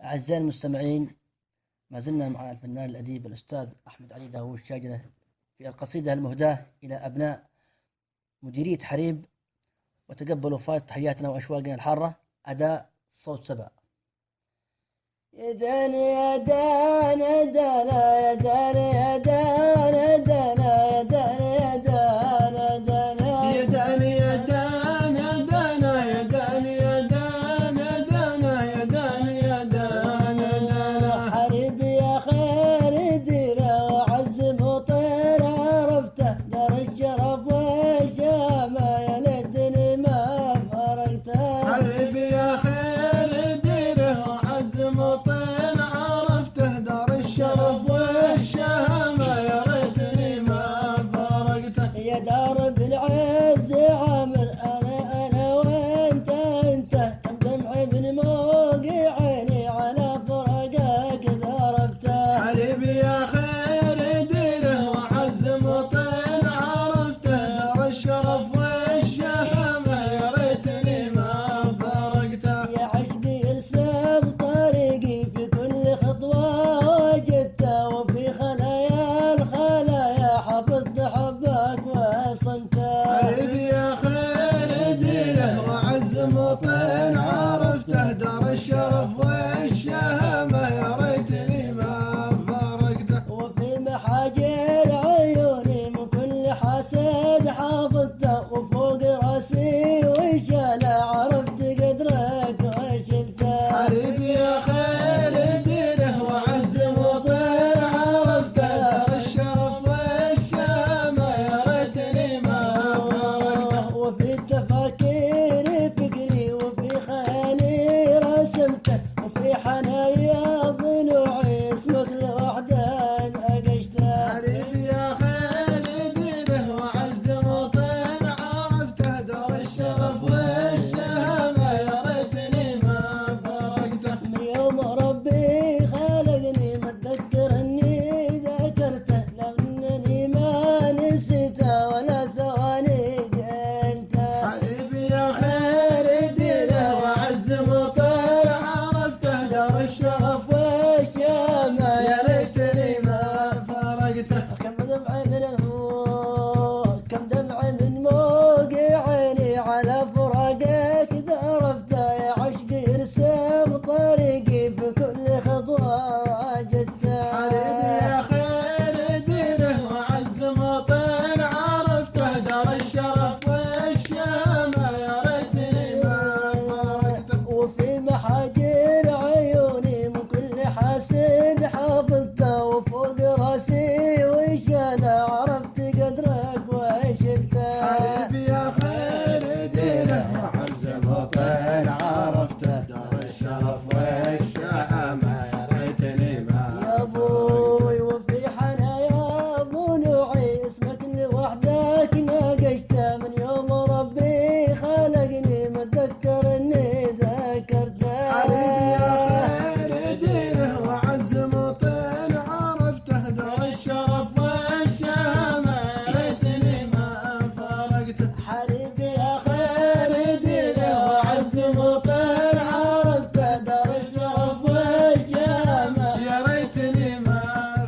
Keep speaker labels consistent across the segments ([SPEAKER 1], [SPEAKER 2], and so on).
[SPEAKER 1] أعزائي المستمعين، ما زلنا مع الفنان الأديب الأستاذ أحمد علي داوود شاجرة في القصيدة المهداة إلى أبناء مديرية حريب، وتقبلوا فات تحياتنا وأشواقنا الحارة. أداء صوت سبع. يا دانا يا دانا دانا يا دانا يا دانا دانا يا دانا يا دانا دانا
[SPEAKER 2] يا دانا يا دانا دانا يا دانا يا دانا دانا يا دانا يا دانا دانا
[SPEAKER 1] حريب يا خير ديره وعز مطير عرفته، دار الشرف والشامة يا ليتني ما فرقته.
[SPEAKER 2] حريب يا خير ديره وعز مطين عرفته، دار الشرف والشهامة يا ريتني ما فارقته.
[SPEAKER 1] يا دار بالعز عامر أنا وأنت كم دمع من موقع عيني على فراقك ذرفته.
[SPEAKER 2] حريب يا خير ديره وعز مطين عرفته، دار الشرف والشهامة يا ريتني ما فارقته.
[SPEAKER 1] يا عشقي ارسم طريقي في كل خطوة وجدته، وفي خلايا الخلايا حفظت حبك وصنته.
[SPEAKER 2] حريب يا خير ديره وعز مطين عرفته، دار الشرف والشهامة يا ريتني ما فارقته.
[SPEAKER 1] وفي محاجر عيوني من كل حاسد حافظته، وفوق راسي وشاله عرفت قدرك وشلته.
[SPEAKER 2] حريب يا خير ديره وعز مطين عرفته، دار الشرف والشهامة يا ريتني ما فارقته.
[SPEAKER 1] وفي التفاكير فكري وفي خيالي رسمته، وفي حنايا ضلوعي اسمك لوحدك أقشته.
[SPEAKER 2] حريب يا خير ديره وعز مطين عرفته، دار الشرف والشهامة يا ريتني ما فارقته.
[SPEAKER 1] من يوم ربي خلقني ما اتذكر اني ذكرته، لانني ما نسيته ولا ثواني قلته.
[SPEAKER 2] حريب يا خير ديره وعز مطين عرفته، دار الشرف
[SPEAKER 1] والشامة
[SPEAKER 2] يا ريتني ما فارقته.
[SPEAKER 1] كم دمع من موقع عيني على فراقك ذرفته. يا عشقي ارسم طريقي في كل خطوة وجدته.
[SPEAKER 2] حريب يا خير ديره وعز مطين عرفته، دار الشرف والشهامة يا ريتني ما فارقته.
[SPEAKER 1] وفي محاجر عيوني من كل حاسد حافظته، وفوق راسي وشاله عرفت قدرك وشلته.
[SPEAKER 2] حريب يا خير ديره وعز مطين عرفته، دار الشرف والشهامة يا ريتني ما
[SPEAKER 1] يا ابوي وفي حنايا ضلوعي اسمك لوحدك ناقشته. من يوم ربي خلقني ما اتذكر اني ذكرته.
[SPEAKER 2] حريب يا خير ديره وعز مطين عرفته، دار الشرف والشهامة يا ريتني ما فارقته.
[SPEAKER 1] حريب يا خير ديره وعز مطير عرفته، دار الشرف والشامة
[SPEAKER 2] يا ريتني ما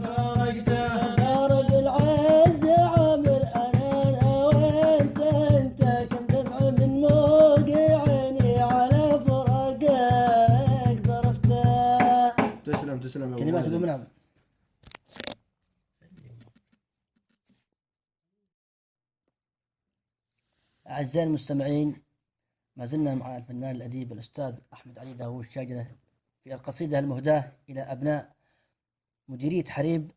[SPEAKER 2] فارقته.
[SPEAKER 1] دار بالعز عامر أنا وأنت كم دمع من موقع عيني على فراقك ظرفته.
[SPEAKER 2] تسلم تسلم يا أبو
[SPEAKER 1] كلمات أبو
[SPEAKER 2] مازن.
[SPEAKER 1] منعم. أعزائي المستمعين، ما زلنا مع الفنان الأديب الأستاذ أحمد علي داوود شاجرة في القصيدة المهداة إلى أبناء مديرية حريب،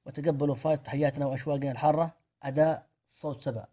[SPEAKER 1] وتقبلوا فات تحياتنا وأشواقنا الحارة. أداء صوت سبع.